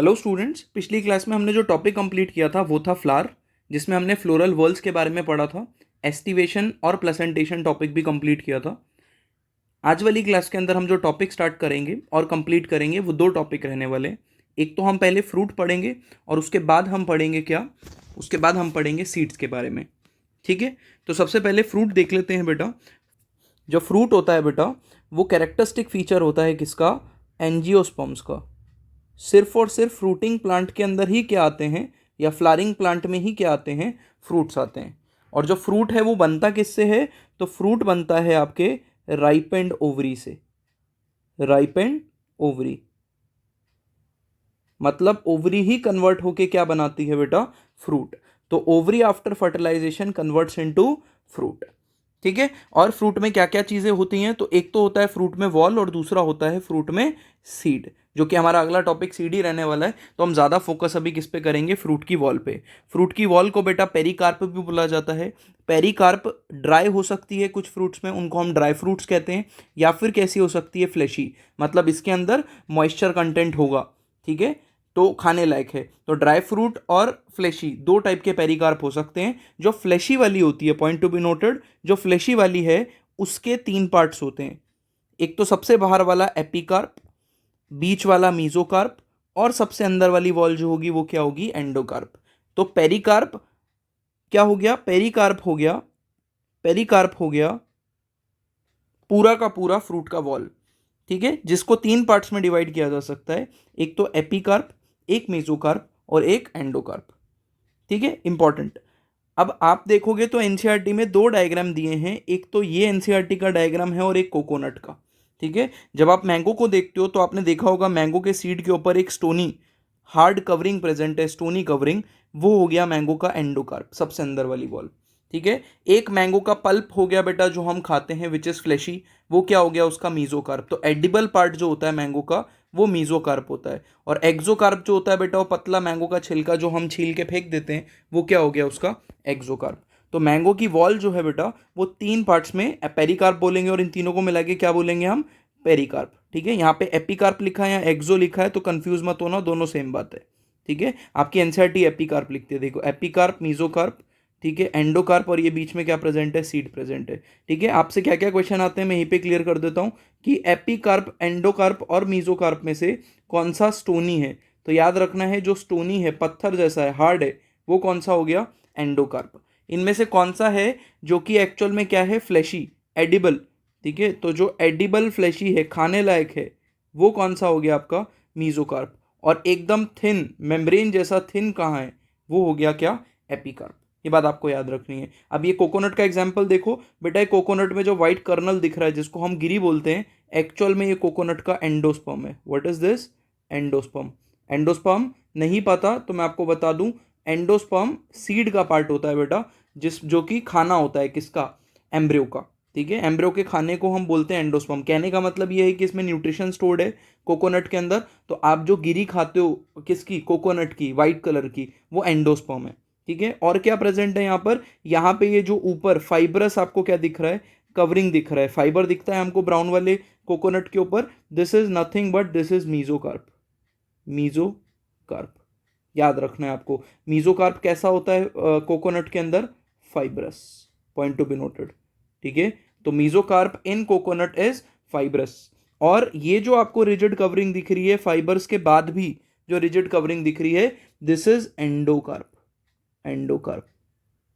Hello students, पिछली class में हमने जो टॉपिक कंप्लीट किया था वो था फ्लावर, जिसमें हमने फ्लोरल वर्ल्स के बारे में पढ़ा था। एस्टिवेशन और प्लेसेंटेशन टॉपिक भी कंप्लीट किया था। आज वाली क्लास के अंदर हम जो टॉपिक स्टार्ट करेंगे और कंप्लीट करेंगे वो दो टॉपिक रहने वाले हैं। एक तो हम पहले फ्रूट पढ़ेंगे और उसके बाद हम पढ़ेंगे क्या, उसके बाद हम पढ़ेंगे सीड्स के बारे में। ठीक है, तो सबसे पहले फ्रूट देख लेते हैं बेटा। जो फ्रूट होता है बेटा, वो कैरेक्टरिस्टिक फीचर होता है किसका? एंजियोस्पर्म्स का। सिर्फ और सिर्फ फ्रूटिंग प्लांट के अंदर ही क्या आते हैं, या फ्लावरिंग प्लांट में ही क्या आते हैं? फ्रूट्स आते हैं। और जो फ्रूट है वो बनता किससे है? तो फ्रूट बनता है आपके राइपेंड ओवरी से। राइपेंड ओवरी मतलब ओवरी ही कन्वर्ट होके क्या बनाती है बेटा? फ्रूट। तो ovary after fertilisation converts into fruit. ठीक है, और फ्रूट में क्या क्या चीजें होती हैं? तो एक तो होता है फ्रूट में वॉल और दूसरा होता है फ्रूट में सीड, जो कि हमारा अगला टॉपिक सीड ही रहने वाला है। तो हम ज्यादा फोकस अभी किस पे करेंगे? फ्रूट की वॉल पे। फ्रूट की वॉल को बेटा पेरिकार्प भी बोला जाता है। पेरिकार्प ड्राई हो सकती है कुछ फ्रूट्स में, उनको हम ड्राई फ्रूट्स कहते हैं। या फिर कैसी हो सकती है? फ्लैशी, मतलब इसके अंदर मॉइस्चर कंटेंट होगा। ठीक है, तो खाने लायक है। तो ड्राई फ्रूट और फ्लैशी दो टाइप के पेरिकार्प हो सकते हैं। जो फ्लैशी वाली होती है, पॉइंट टू बी नोटेड, जो फ्लैशी वाली है उसके तीन पार्ट्स होते हैं। एक तो सबसे बाहर वाला एपिकार्प, बीच वाला मीजोकार्प, और सबसे अंदर वाली वॉल जो होगी वो क्या होगी? एंडोकार्प। तो पेरिकार्प क्या हो गया? पेरिकार्प हो गया, पेरिकार्प हो गया पूरा का पूरा फ्रूट का वॉल। ठीक है, जिसको तीन पार्ट्स में डिवाइड किया जा सकता है। एक तो एपिकार्प, एक मेसोकार्प और एक एंडोकार्प। ठीक है, इंपॉर्टेंट। अब आप देखोगे तो एनसीईआरटी में दो डायग्राम दिए हैं, एक तो ये एनसीईआरटी का डायग्राम है और एक कोकोनट का। ठीक है, जब आप मैंगो को देखते हो तो आपने देखा होगा मैंगो के सीड के ऊपर एक स्टोनी हार्ड कवरिंग प्रेजेंट है, स्टोनी कवरिंग। वो हो गया मैंगो का एंडोकार्प, सबसे अंदर वाली वॉल। ठीक है, एक मैंगो का पल्प हो गया बेटा जो हम खाते हैं, विच इज फ्लैशी, वो क्या हो गया? उसका मीजोकार्प। तो एडिबल पार्ट जो होता है मैंगो का वो मीजोकार्प होता है। और एक्सोकार्प जो होता है बेटा, वो पतला मैंगो का छिलका जो हम छील के फेंक देते हैं, वो क्या हो गया? उसका एक्सोकार्प। तो मैंगो की वॉल जो है बेटा वो तीन पार्ट्स में पेरिकार्प बोलेंगे, और इन तीनों को मिला के क्या बोलेंगे हम? पेरिकार्प। ठीक है, यहाँ पे एपिकार्प लिखा है या एक्सो लिखा है तो कंफ्यूज मत होना, दोनों सेम बात है। ठीक है, आपकी एनसीईआरटी एपिकार्प लिखती है, देखो एपिकार्प, मीजोकार्प, ठीक है, एंडोकार्प, और ये बीच में क्या प्रेजेंट है? सीड प्रेजेंट है। ठीक है, आपसे क्या क्या क्वेश्चन आते हैं मैं यहीं पे क्लियर कर देता हूँ कि एपिकार्प, एंडोकार्प और मीजोकार्प में से कौन सा स्टोनी है? तो याद रखना है, जो स्टोनी है, पत्थर जैसा है, हार्ड है, वो कौन सा हो गया? एंडोकार्प। इनमें से कौन सा है जो कि एक्चुअल में क्या है? Fleshy, edible. ठीक है, तो जो एडिबल फ्लैशी है, खाने लायक है, वो कौन सा हो गया आपका? मीजोकार्प। और एकदम थिन, मेम्ब्रेन जैसा थिन कहाँ है? वो हो गया क्या? एपिकार्प। ये बात आपको याद रखनी है। अब ये कोकोनट का एग्जाम्पल देखो बेटा, ये कोकोनट में जो व्हाइट कर्नल दिख रहा है जिसको हम गिरी बोलते हैं, एक्चुअल में ये कोकोनट का एंडोस्पर्म है। What is this? Endosperm. Endosperm नहीं पता तो मैं आपको बता दूं, एंडोस्पर्म सीड का पार्ट होता है बेटा, जिस जो कि खाना होता है किसका? एम्ब्रियो का। ठीक है, एम्ब्रियो के खाने को हम बोलते हैं एंडोस्पर्म। कहने का मतलब ये है कि इसमें न्यूट्रिशन स्टोर्ड है कोकोनट के अंदर। तो आप जो गिरी खाते हो किसकी? कोकोनट की, वाइट कलर की, वो एंडोस्पर्म है। ठीक है, और क्या प्रेजेंट है यहाँ पर? यहाँ पे ये जो ऊपर फाइबरस आपको क्या दिख रहा है? कवरिंग दिख रहा है, फाइबर दिखता है हमको ब्राउन वाले कोकोनट के ऊपर। This is nothing but this is mesocarp. Mesocarp याद रखना है आपको। मीजोकार्प कैसा होता है कोकोनट के अंदर? Fibrous. Point to be noted. ठीक है, तो mesocarp in coconut is fibrous. और ये जो आपको रिजिड कवरिंग दिख रही है फाइबर्स के बाद भी, जो रिजिड कवरिंग दिख रही है, दिस इज एंडोकार्प। एंडोकार्प।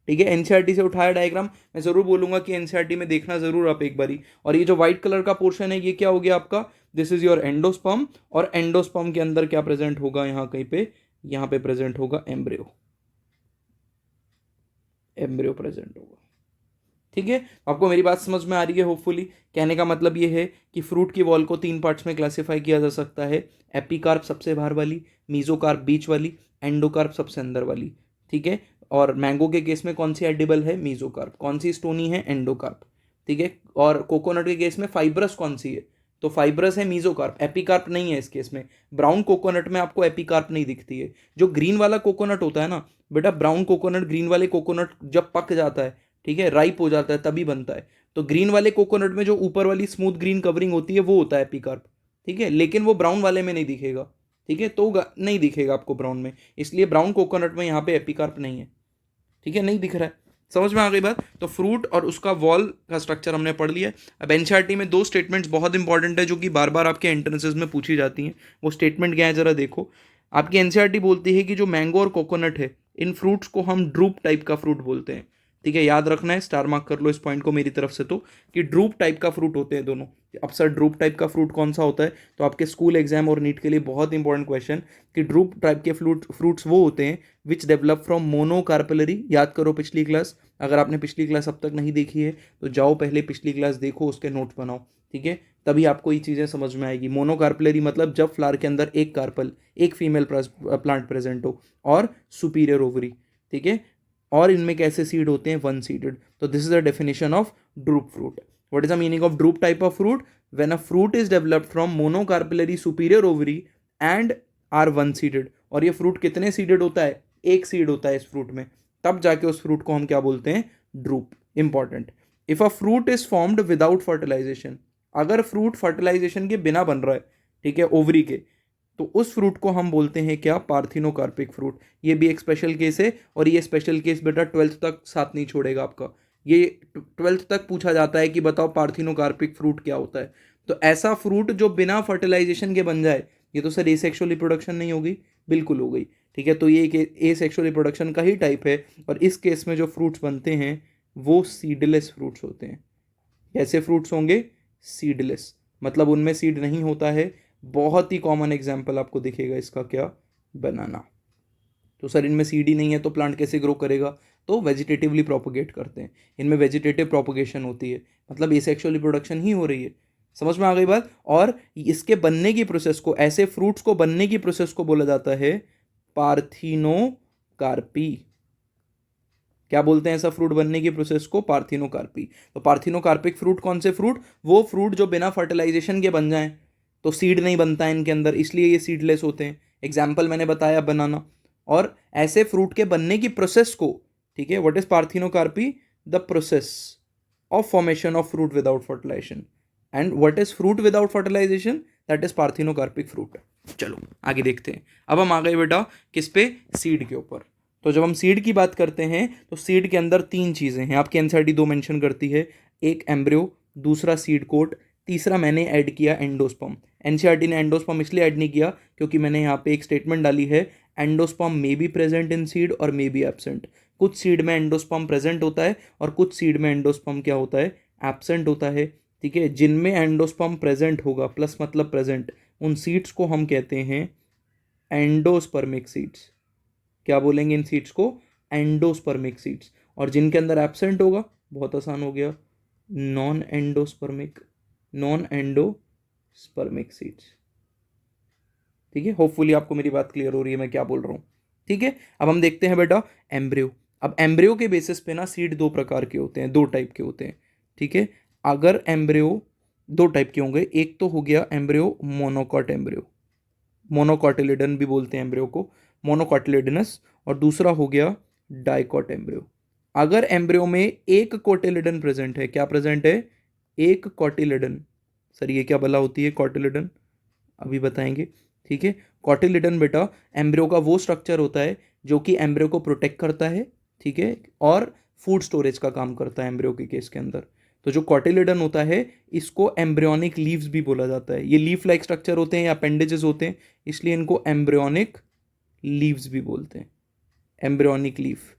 ठीक है, एनसीईआरटी से उठाया डायग्राम, मैं जरूर बोलूंगा कि एनसीईआरटी में देखना जरूर आप एक बारी। और ये जो व्हाइट कलर का पोर्शन है ये क्या हो गया आपका? This is your endosperm. और एंडोस्पर्म के अंदर क्या प्रेजेंट होगा? यहाँ कहीं पे, यहाँ पे प्रेजेंट होगा एम्ब्रियो। एम्ब्रियो प्रेजेंट होगा। ठीक है, आपको मेरी बात समझ में आ रही है होपफुली। कहने का मतलब ये है कि फ्रूट की वॉल को तीन पार्ट्स में क्लासिफाई किया जा सकता है। एपिकार्प सबसे बाहर वाली, मीजोकार्प बीच वाली, एंडोकार्प सबसे अंदर वाली। ठीक है, और मैंगो के केस में कौन सी एडिबल है? मीजोकार्प। कौन सी स्टोनी है? एंडोकार्प। ठीक है, और कोकोनट के केस में फाइब्रस कौन सी है? तो फाइब्रस है मीजोकार्प, एपिकार्प नहीं है इस केस में। ब्राउन कोकोनट में आपको एपिकार्प नहीं दिखती है। जो ग्रीन वाला कोकोनट होता है ना बेटा, ब्राउन कोकोनट, ग्रीन वाले कोकोनट जब पक जाता है, ठीक है, राइप हो जाता है, तभी बनता है। तो ग्रीन वाले कोकोनट में जो ऊपर वाली स्मूथ ग्रीन कवरिंग होती है वो होता है एपिकार्प। ठीक है, लेकिन वो ब्राउन वाले में नहीं दिखेगा। ठीक है, तो नहीं दिखेगा आपको ब्राउन में, इसलिए ब्राउन कोकोनट में यहाँ पे एपिकार्प नहीं है। ठीक है, नहीं दिख रहा है। समझ में आ गई बात। तो फ्रूट और उसका वॉल का स्ट्रक्चर हमने पढ़ लिया। अब एनसीईआरटी में दो स्टेटमेंट्स बहुत इंपॉर्टेंट है जो कि बार बार आपके एंट्रेंसेस में पूछी जाती हैं। वो स्टेटमेंट क्या है जरा देखो। आपकी एनसीईआरटी बोलती है कि जो मैंगो और कोकोनट है, इन फ्रूट्स को हम ड्रूप टाइप का फ्रूट बोलते हैं। ठीक है, याद रखना है, स्टार मार्क कर लो इस पॉइंट को मेरी तरफ से, तो कि ड्रूप टाइप का फ्रूट होते हैं दोनों। अब सर ड्रूप टाइप का फ्रूट कौन सा होता है, तो आपके स्कूल एग्जाम और नीट के लिए बहुत इंपॉर्टेंट क्वेश्चन कि ड्रूप टाइप के फ्रूट्स वो होते हैं विच डेवलप फ्रॉम मोनोकार्पेलरी। याद करो पिछली क्लास, अगर आपने पिछली क्लास अब तक नहीं देखी है तो जाओ पहले पिछली क्लास देखो, उसके नोट्स बनाओ। ठीक है, तभी आपको ये चीज़ें समझ में आएगी। मोनोकार्पेलरी मतलब जब फ्लावर के अंदर एक कार्पल, एक फीमेल प्लांट प्रेजेंट हो, और सुपीरियर ओवरी। ठीक है, और इनमें कैसे सीड होते हैं, वन सीडेड। तो this is the definition of drupe fruit. What is the meaning of drupe type of fruit? When a fruit is developed from monocarpellary superior ovary and are one seeded. और ये fruit कितने seeded होता है? एक seed होता है इस fruit में, तब जाके उस फ्रूट को हम क्या बोलते हैं? Drupe. Important. If a fruit is formed without fertilisation, अगर फ्रूट फर्टिलाइजेशन के बिना बन रहा है, ठीक है, ओवरी के, तो उस फ्रूट को हम बोलते हैं क्या? Parthenocarpic fruit. ये भी एक स्पेशल केस है, और ये स्पेशल केस बेटा 12th तक साथ नहीं छोड़ेगा आपका। ये 12th तक पूछा जाता है कि बताओ पार्थिनोकार्पिक फ्रूट क्या होता है। तो ऐसा फ्रूट जो बिना फर्टिलाइजेशन के बन जाए, ये तो सर एसेक्सुअल रिप्रोडक्शन नहीं होगी? बिल्कुल हो गई। ठीक है, तो ये एक एसेक्सुअल रिप्रोडक्शन का ही टाइप है, और इस केस में जो फ्रूट्स बनते हैं वो सीडलेस फ्रूट्स होते हैं। कैसे फ्रूट्स होंगे? सीडलेस, मतलब उनमें सीड नहीं होता है। बहुत ही कॉमन एग्जाम्पल आपको दिखेगा इसका, क्या? बनाना। तो सर इनमें सीड ही नहीं है तो प्लांट कैसे ग्रो करेगा? तो वेजिटेटिवली प्रोपोगेट करते हैं, इनमें वेजिटेटिव प्रोपोगेशन होती है, मतलब एसेक्सुअल रिप्रोडक्शन ही हो रही है। समझ में आ गई बात। और इसके बनने की प्रोसेस को, ऐसे फ्रूट्स को बनने की प्रोसेस को बोला जाता है पार्थिनोकार्पी। क्या बोलते हैं ऐसा फ्रूट बनने की प्रोसेस को? पार्थिनोकार्पी। तो पार्थिनोकार्पिक फ्रूट कौन से फ्रूट? वो फ्रूट जो बिना फर्टिलाइजेशन के बन जाएं, तो सीड नहीं बनता है इनके अंदर, इसलिए ये सीडलेस होते हैं। एग्जाम्पल मैंने बताया बनाना। और ऐसे फ्रूट के बनने की प्रोसेस को, ठीक है, what is parthenocarpy? The process of formation of fruit without fertilisation. And what is fruit without fertilisation? That is parthenocarpic fruit. चलो आगे देखते हैं। अब हम आ गए बेटा किस पे? सीड के ऊपर। तो जब हम सीड की बात करते हैं तो सीड के अंदर तीन चीज़ें हैं, आपकी एनसीईआरटी दो मेंशन करती है। एक एम्ब्रियो, दूसरा सीड कोट, तीसरा मैंने ऐड किया एंडोस्पर्म। एनसीईआरटी ने एंडोस्पर्म इसलिए ऐड नहीं किया क्योंकि मैंने यहाँ पे एक स्टेटमेंट डाली है, endosperm may be present in seed और मे बी एब्सेंट। कुछ सीड में एंडोस्पर्म प्रेजेंट होता है और कुछ सीड में एंडोस्पर्म क्या होता है? एब्सेंट होता है। ठीक है, जिनमें एंडोस्पर्म प्रेजेंट होगा, प्लस मतलब प्रेजेंट, उन सीड्स को हम कहते हैं एंडोस्पर्मिक सीड्स। क्या बोलेंगे इन सीड्स को? Endospermic seeds. और जिनके अंदर एब्सेंट होगा, बहुत आसान हो गया, non endospermic, non endospermic seeds. ठीक है, होपफुली आपको मेरी बात क्लियर हो रही है मैं क्या बोल रहा हूँ। ठीक है, अब हम देखते हैं बेटा एम्ब्रियो। अब एम्ब्रियो के बेसिस पे ना सीड दो प्रकार के होते हैं, दो टाइप के होते हैं। ठीक है, अगर एम्ब्रियो दो टाइप के होंगे, एक तो हो गया एम्ब्रियो मोनोकॉट एम्ब्रियो, मोनोकॉटिलिडन भी बोलते हैं एम्ब्रियो को, मोनोकॉटिलिडनस। और दूसरा हो गया डाइकॉट एम्ब्रियो। अगर एम्ब्रियो में एक कोटिलिडन प्रेजेंट है, क्या प्रेजेंट है? एक कॉटिलिडन। सर ये क्या भला होती है कॉटिलिडन? अभी बताएंगे। ठीक है, कॉटिलिडन बेटा एम्ब्रियो का वो स्ट्रक्चर होता है जो कि एम्ब्रियो को प्रोटेक्ट करता है, ठीक है, और फूड स्टोरेज का काम करता है एम्ब्रियो के केस के अंदर। तो जो कॉटिलिडन होता है इसको एम्ब्रियोनिक लीव्स भी बोला जाता है। ये लीफ लाइक स्ट्रक्चर होते हैं या अपेंडेजेस होते हैं, इसलिए इनको एम्ब्रियोनिक लीव्स भी बोलते हैं, एम्ब्रियोनिक लीफ।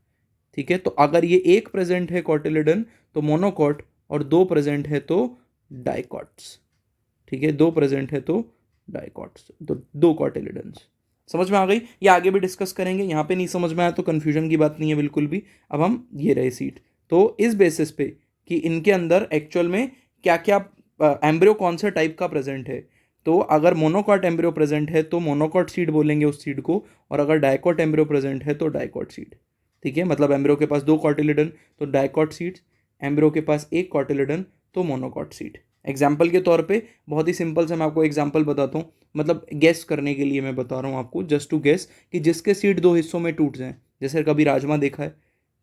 ठीक है, तो अगर ये एक प्रेजेंट है कॉटिलिडन तो मोनोकॉट, और दो प्रेजेंट है तो डाइकॉट्स। ठीक है, दो प्रेजेंट है तो डाइकॉट्स, तो दो कॉटिलिडन्स। समझ में आ गई? ये आगे भी डिस्कस करेंगे, यहाँ पे नहीं समझ में आया तो कन्फ्यूजन की बात नहीं है बिल्कुल भी। अब हम ये रहे सीट, तो इस बेसिस पे कि इनके अंदर एक्चुअल में क्या क्या एम्ब्रियो कौन से टाइप का प्रेजेंट है, तो अगर मोनोकॉट एम्ब्रियो प्रेजेंट है तो मोनोकॉट सीड बोलेंगे उस सीड को, और अगर डाइकॉट एम्ब्रियो प्रेजेंट है तो डाइकॉट सीड। ठीक है, मतलब एम्ब्रियो के पास दो कॉटिलिडन तो डाइकॉट सीड्स, एम्ब्रियो के पास एक कॉटिलिडन तो मोनोकॉट सीड। एग्जाम्पल के तौर पे बहुत ही सिंपल से मैं आपको एग्जाम्पल बताता हूँ, मतलब गेस करने के लिए मैं बता रहा हूँ आपको, जस्ट टू गेस, कि जिसके सीड दो हिस्सों में टूट जाएं। जैसे कभी राजमा देखा है,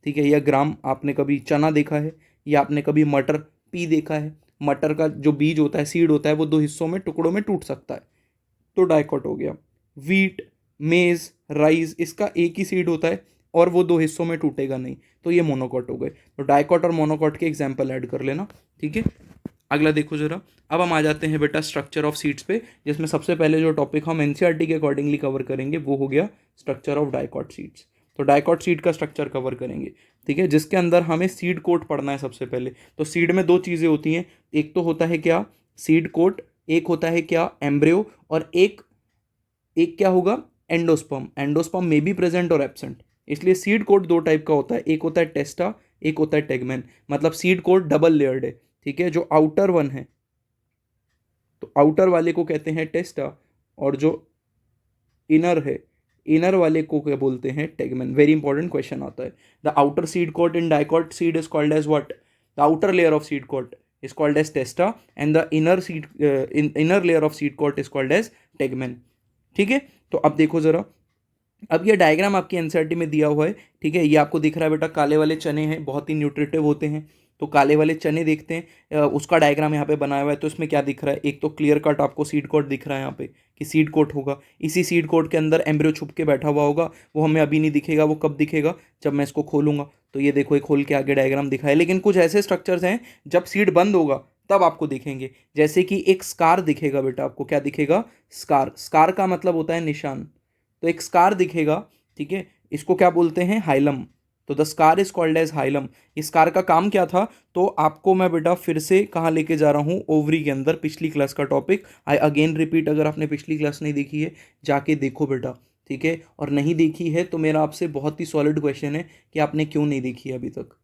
ठीक है, या ग्राम आपने कभी चना देखा है, या आपने कभी मटर पी देखा है। मटर का जो बीज होता है, सीड होता है, वो दो हिस्सों में, टुकड़ों में टूट सकता है, तो डाइकॉट हो गया। वीट, मेज, राइस, इसका एक ही सीड होता है और वो दो हिस्सों में टूटेगा नहीं, तो ये मोनोकॉट हो गए। तो डाइकॉट और मोनोकॉट के एग्जाम्पल ऐड कर लेना, ठीक है। अगला देखो जरा, अब हम आ जाते हैं बेटा स्ट्रक्चर ऑफ सीड्स पे, जिसमें सबसे पहले जो टॉपिक हम एनसीईआरटी के अकॉर्डिंगली कवर करेंगे वो हो गया स्ट्रक्चर ऑफ डाइकॉट सीड्स। तो डाइकॉट सीड का स्ट्रक्चर कवर करेंगे, ठीक है, जिसके अंदर हमें सीड कोट पढ़ना है सबसे पहले। तो सीड में दो चीज़ें होती हैं, एक तो होता है क्या सीड कोट, एक होता है क्या एम्ब्रियो, और एक एक क्या होगा एंडोस्पर्म। एंडोस्पर्म में बी प्रेजेंट और एब्सेंट, इसलिए सीड कोट दो टाइप का होता है, एक होता है टेस्टा, एक होता है टेगमेन। मतलब सीड कोट डबल लेयर्ड है, ठीक है। जो आउटर वन है तो आउटर वाले को कहते हैं टेस्टा, और जो इनर है इनर वाले को क्या बोलते हैं टेगमेन। वेरी इंपॉर्टेंट क्वेश्चन आता है। The outer seed coat in dicot seed is called as what? The outer layer of seed coat is called as testa and the inner layer of seed coat is called as tegmen, ठीक है। तो अब देखो जरा, अब ये diagram आपकी NCERT में दिया हुआ है, ठीक है। ये आपको दिख रहा है बेटा, काले वाले चने हैं, बहुत ही न्यूट्रिटिव होते हैं। तो काले वाले चने देखते हैं, उसका डायग्राम यहाँ पे बनाया हुआ है। तो इसमें क्या दिख रहा है, एक तो क्लियर कट आपको सीड कोट दिख रहा है यहाँ पे कि सीड कोट होगा। इसी सीड कोट के अंदर एम्ब्रियो छुप के बैठा हुआ होगा, वो हमें अभी नहीं दिखेगा, वो कब दिखेगा जब मैं इसको खोलूंगा। तो ये देखो, एक खोल के आगे डायग्राम दिखा है। लेकिन कुछ ऐसे स्ट्रक्चर्स हैं जब सीड बंद होगा तब आपको दिखेंगे, जैसे कि एक स्कार दिखेगा बेटा आपको। क्या दिखेगा? स्कार। स्कार का मतलब होता है निशान। तो एक स्कार दिखेगा, ठीक है, इसको क्या बोलते हैं? हाइलम। तो the scar is called as hilum. इस स्कार का काम क्या था? तो आपको मैं बेटा फिर से कहाँ लेके जा रहा हूँ, ओवरी के अंदर, पिछली क्लास का टॉपिक। आई अगेन रिपीट, अगर आपने पिछली क्लास नहीं देखी है जाके देखो बेटा, ठीक है। और नहीं देखी है तो मेरा आपसे बहुत ही सॉलिड क्वेश्चन है कि आपने क्यों नहीं देखी है अभी तक,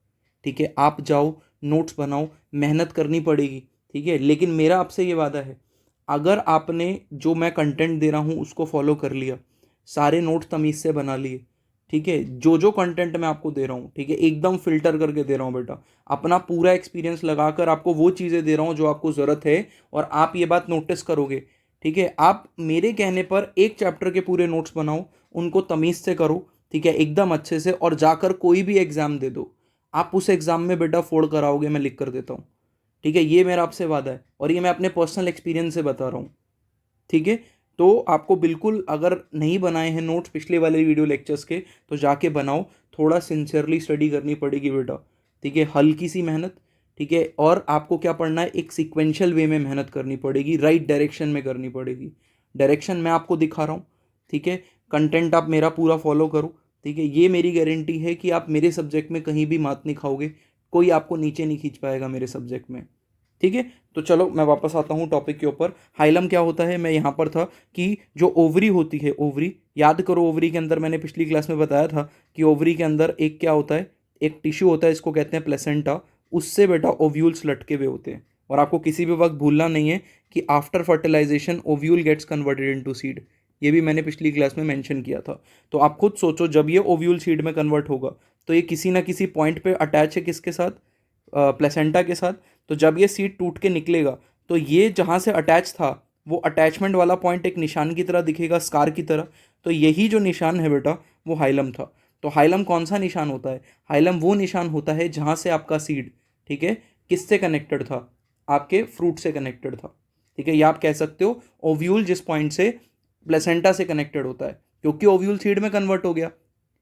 ठीक है। आप जाओ, नोट्स बनाओ, मेहनत करनी पड़ेगी, ठीक है। लेकिन मेरा आपसे ये वादा है, अगर आपने जो मैं कंटेंट दे रहा हूँ उसको फॉलो कर लिया, सारे नोट्स तमीज़ से बना लिए, ठीक है, जो जो कंटेंट मैं आपको दे रहा हूँ, ठीक है, एकदम फिल्टर करके दे रहा हूँ बेटा, अपना पूरा एक्सपीरियंस लगाकर आपको वो चीज़ें दे रहा हूँ जो आपको ज़रूरत है। और आप ये बात नोटिस करोगे, ठीक है, आप मेरे कहने पर एक चैप्टर के पूरे नोट्स बनाओ, उनको तमीज़ से करो, ठीक है, एकदम अच्छे से, और जाकर कोई भी एग्ज़ाम दे दो, आप उस एग्ज़ाम में बेटा फोड़ कर आओगे, मैं लिख कर देता हूँ, ठीक है। ये मेरा आपसे वादा है और ये मैं अपने पर्सनल एक्सपीरियंस से बता रहा हूँ, ठीक है। तो आपको बिल्कुल, अगर नहीं बनाए हैं नोट्स पिछले वाले वीडियो लेक्चर्स के, तो जाके बनाओ। थोड़ा सिंसियरली स्टडी करनी पड़ेगी बेटा, ठीक है, हल्की सी मेहनत, ठीक है। और आपको क्या पढ़ना है, एक सिक्वेंशियल वे में मेहनत करनी पड़ेगी, राइट डायरेक्शन में करनी पड़ेगी। डायरेक्शन मैं आपको दिखा रहा हूँ, ठीक है, कंटेंट आप मेरा पूरा फॉलो करो, ठीक है। ये मेरी गारंटी है कि आप मेरे सब्जेक्ट में कहीं भी मात नहीं खाओगे, कोई आपको नीचे नहीं खींच पाएगा मेरे सब्जेक्ट में, ठीक है। तो चलो मैं वापस आता हूँ टॉपिक के ऊपर। हाइलम क्या होता है, मैं यहाँ पर था कि जो ओवरी होती है, ओवरी याद करो, ओवरी के अंदर मैंने पिछली क्लास में बताया था कि ओवरी के अंदर एक क्या होता है, एक टिश्यू होता है, इसको कहते हैं प्लेसेंटा। उससे बेटा ओव्यूल्स लटके हुए होते हैं। और आपको किसी भी वक्त भूलना नहीं है कि after fertilisation ovule gets converted into seed. ये भी मैंने पिछली क्लास में मेंशन किया था। तो आप खुद सोचो, जब ये ओव्यूल सीड में कन्वर्ट होगा तो ये किसी ना किसी पॉइंट पे अटैच है, किसके साथ? प्लेसेंटा के साथ। तो जब ये सीड टूट के निकलेगा तो ये जहाँ से अटैच था, वो अटैचमेंट वाला पॉइंट एक निशान की तरह दिखेगा, स्कार की तरह। तो यही जो निशान है बेटा, वो हाइलम था। तो हाइलम कौन सा निशान होता है? हाइलम वो निशान होता है जहाँ से आपका सीड, ठीक है, किससे कनेक्टेड था? आपके फ्रूट से कनेक्टेड था, ठीक है। या आप कह सकते हो ओव्यूल जिस पॉइंट से प्लेसेंटा से कनेक्टेड होता है, क्योंकि ओव्यूल सीड में कन्वर्ट हो गया,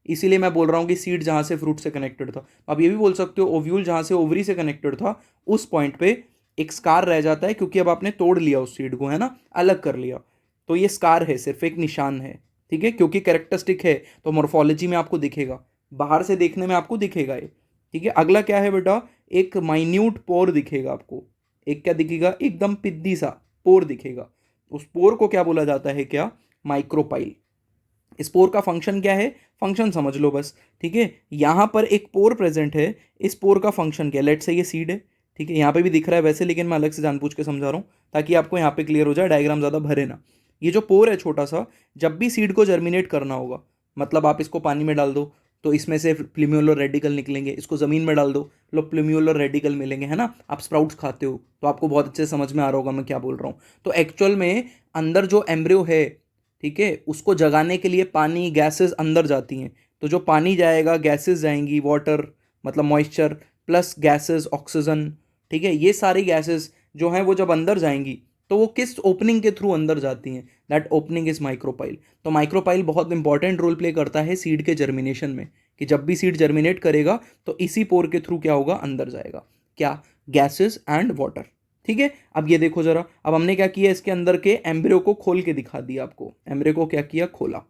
इसीलिए मैं बोल रहा हूँ कि सीड जहाँ से फ्रूट से कनेक्टेड था। आप ये भी बोल सकते हो ओव्यूल जहाँ से ओवरी से कनेक्टेड था, उस पॉइंट पे एक स्कार रह जाता है, क्योंकि अब आपने तोड़ लिया उस सीड को, है ना, अलग कर लिया। तो ये स्कार है, सिर्फ एक निशान है, ठीक है, क्योंकि कैरेक्टरिस्टिक है तो मॉर्फोलॉजी में आपको दिखेगा, बाहर से देखने में आपको दिखेगा ये, ठीक है। अगला क्या है बेटा, एक माइन्यूट पोर दिखेगा आपको। एक क्या दिखेगा? एकदम पिद्दी सा पोर दिखेगा। उस पोर को क्या बोला जाता है? क्या? माइक्रोपाइल। स्पोर का फंक्शन क्या है? फंक्शन समझ लो बस, ठीक है। यहाँ पर एक पोर प्रेजेंट है, इस पोर का फंक्शन क्या है? लेट से ये सीड है, ठीक है, यहाँ पे भी दिख रहा है वैसे, लेकिन मैं अलग से जानबूझ के समझा रहा हूँ ताकि आपको यहाँ पे क्लियर हो जाए, डायग्राम ज़्यादा भरे ना। ये जो पोर है छोटा सा, जब भी सीड को जर्मिनेट करना होगा, मतलब आप इसको पानी में डाल दो तो इसमें से प्लूम्यूलर रेडिकल निकलेंगे, इसको ज़मीन में डाल दो लो प्लूम्यूलर रेडिकल मिलेंगे, है ना। आप स्प्राउट्स खाते हो तो आपको बहुत अच्छे से समझ में आ रहा होगा मैं क्या बोल रहा हूँ। तो एक्चुअल में अंदर जो एम्ब्रियो है, ठीक है, उसको जगाने के लिए पानी, गैसेस अंदर जाती हैं। तो जो पानी जाएगा, गैसेस जाएंगी, वाटर मतलब मॉइस्चर प्लस गैसेस, ऑक्सीजन, ठीक है, ये सारी गैसेस जो हैं वो जब अंदर जाएंगी तो वो किस ओपनिंग के थ्रू अंदर जाती हैं? That opening is micropyle. तो माइक्रोपाइल बहुत इंपॉर्टेंट रोल प्ले करता है सीड के जर्मिनेशन में, कि जब भी सीड जर्मिनेट करेगा तो इसी पोर के थ्रू क्या होगा, अंदर जाएगा, क्या, गैसेस एंड वाटर। ठीक है, अब ये देखो जरा, अब हमने क्या किया, इसके अंदर के एम्ब्रियो को खोल के दिखा दिया आपको, एम्ब्रियो को क्या किया, खोला।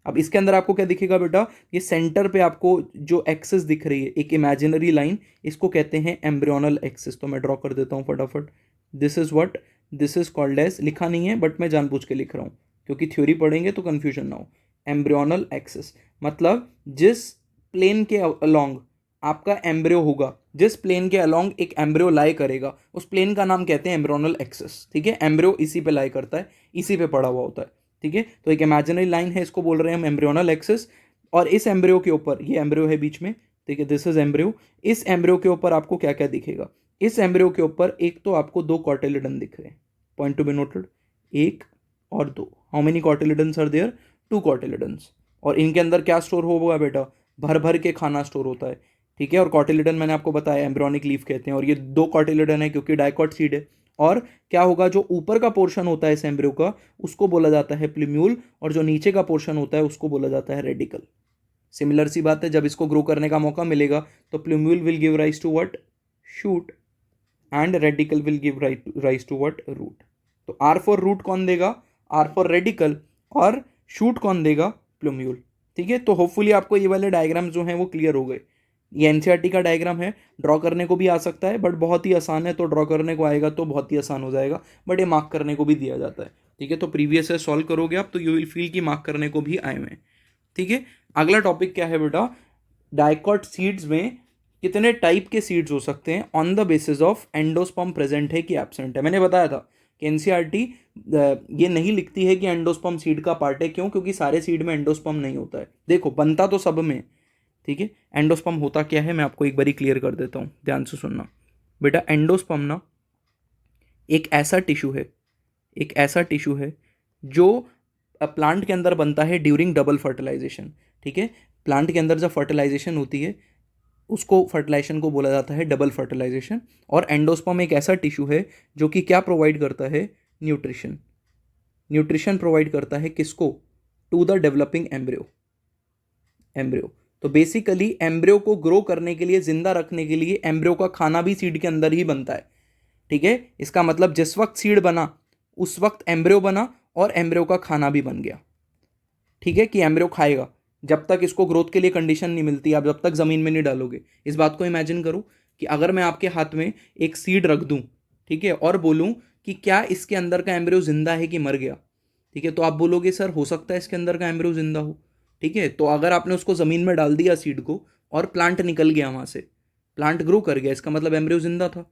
अब इसके अंदर आपको क्या दिखेगा बेटा, ये सेंटर पे आपको जो एक्सिस दिख रही है, एक इमेजिनरी लाइन, इसको कहते हैं एम्ब्रियोनल एक्सिस। तो मैं ड्रॉ कर देता हूँ फटाफट। This is what, this is called as, लिखा नहीं है बट मैं जानबूझ के लिख रहा हूँ क्योंकि थ्योरी पढ़ेंगे तो कंफ्यूजन ना हो। एम्ब्रियोनल एक्सिस मतलब जिस प्लेन के अलोंग आपका एम्ब्रियो होगा, जिस प्लेन के अलोंग एक एम्ब्रियो लाई करेगा, उस प्लेन का नाम कहते हैं एम्ब्रियोनल एक्सिस। ठीक है, एम्ब्रियो इसी पे लाई करता है, इसी पे पड़ा हुआ होता है। ठीक है, तो एक इमेजिनरी लाइन है, इसको बोल रहे हैं हम एम्ब्रियोनल एक्सिस। और इस एम्ब्रियो के ऊपर, ये एम्ब्रियो है बीच में, ठीक है, दिस इज एम्ब्रियो। इस एम्ब्रियो के ऊपर आपको क्या क्या दिखेगा, इस एम्ब्रियो के ऊपर एक तो आपको 2 कॉटिलिडन दिख रहे हैं, पॉइंट टू बी नोटेड, 1 और 2। How many cotyledons are there, 2 cotyledons. और इनके अंदर क्या स्टोर होगा बेटा, भर भर के खाना स्टोर होता है। ठीक है, और कॉटिलिडन मैंने आपको बताया एम्ब्रियोनिक लीफ कहते हैं, और ये 2 कॉटिलिडन है क्योंकि डाइकॉट सीड है। और क्या होगा, जो ऊपर का पोर्शन होता है इस एम्ब्रियो का, उसको बोला जाता है प्लूम्यूल, और जो नीचे का पोर्शन होता है उसको बोला जाता है रेडिकल। सिमिलर सी बात है, जब इसको ग्रो करने का मौका मिलेगा तो plumule will give rise to what, shoot, and radicle will give rise to what, root. तो आर फॉर रूट कौन देगा, आर फॉर रेडिकल, और शूट कौन देगा, प्लूम्यूल। ठीक है, तो होपफुली आपको ये वाले डायग्राम जो हैं वो क्लियर हो गए। ये एनसीईआरटी का डायग्राम है, ड्रॉ करने को भी आ सकता है बट बहुत ही आसान है, तो ड्रॉ करने को आएगा तो बहुत ही आसान हो जाएगा, बट ये मार्क करने को भी दिया जाता है। ठीक है, तो प्रीवियस से सॉल्व करोगे आप तो यू विल फील कि मार्क करने को भी आए हुए हैं। ठीक है, अगला टॉपिक क्या है बेटा, डाइकॉट सीड्स में कितने टाइप के सीड्स हो सकते हैं on the basis of endosperm present है कि एब्सेंट है। मैंने बताया था कि एनसीईआरटी ये नहीं लिखती है कि एंडोस्पर्म सीड का पार्ट है, क्यों, क्योंकि सारे सीड में एंडोस्पर्म नहीं होता है। देखो बनता तो सब में, ठीक है, एंडोस्पर्म होता क्या है मैं आपको एक बारी क्लियर कर देता हूँ, ध्यान से सुनना बेटा। एंडोस्पर्म ना एक ऐसा टिश्यू है, एक ऐसा टिश्यू है जो प्लांट के अंदर बनता है ड्यूरिंग डबल फर्टिलाइजेशन। ठीक है, प्लांट के अंदर जब फर्टिलाइजेशन होती है उसको फर्टिलाइजेशन को बोला जाता है डबल फर्टिलाइजेशन। और एंडोस्पर्म एक ऐसा टिश्यू है जो कि क्या प्रोवाइड करता है, न्यूट्रिशन। न्यूट्रिशन प्रोवाइड करता है किसको, to the developing embryo, embryo. तो बेसिकली एम्ब्रियो को ग्रो करने के लिए, जिंदा रखने के लिए, एम्ब्रियो का खाना भी सीड के अंदर ही बनता है। ठीक है, इसका मतलब जिस वक्त सीड बना उस वक्त एम्ब्रियो बना और एम्ब्रियो का खाना भी बन गया। ठीक है, कि एम्ब्रियो खाएगा, जब तक इसको ग्रोथ के लिए कंडीशन नहीं मिलती, आप जब तक ज़मीन में नहीं डालोगे। इस बात को इमेजिन करो कि अगर मैं आपके हाथ में एक सीड रख दूं, ठीक है, और बोलूं कि क्या इसके अंदर का एम्ब्रियो जिंदा है कि मर गया, ठीक है, तो आप बोलोगे सर हो सकता है इसके अंदर का एम्ब्रियो जिंदा हो। ठीक है, तो अगर आपने उसको ज़मीन में डाल दिया सीड को और प्लांट निकल गया वहाँ से, प्लांट ग्रो कर गया, इसका मतलब एम्ब्रियो जिंदा था।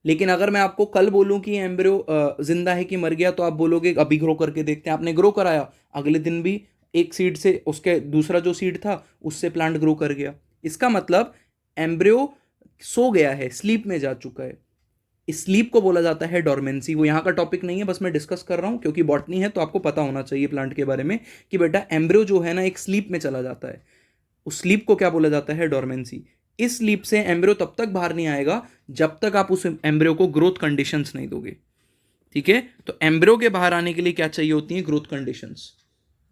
लेकिन अगर मैं आपको कल बोलूं कि एम्ब्रियो जिंदा है कि मर गया, तो आप बोलोगे अभी ग्रो करके देखते हैं। आपने ग्रो कराया, अगले दिन भी एक सीड से उसके दूसरा जो सीड था उससे प्लांट ग्रो कर गया। इसका मतलब एम्ब्रियो सो गया है, स्लीप में जा चुका है। इस स्लीप को बोला जाता है डॉर्मेंसी। वो यहाँ का टॉपिक नहीं है, बस मैं डिस्कस कर रहा हूँ क्योंकि बॉटनी है तो आपको पता होना चाहिए प्लांट के बारे में कि बेटा एम्ब्रियो जो है ना एक स्लीप में चला जाता है। उस स्लीप को क्या बोला जाता है, डॉर्मेंसी। इस स्लीप से एम्ब्रियो तब तक बाहर नहीं आएगा जब तक आप उस एम्ब्रियो को ग्रोथ कंडीशंस नहीं दोगे। ठीक है, तो एम्ब्रियो के बाहर आने के लिए क्या चाहिए होती हैं, ग्रोथ कंडीशंस।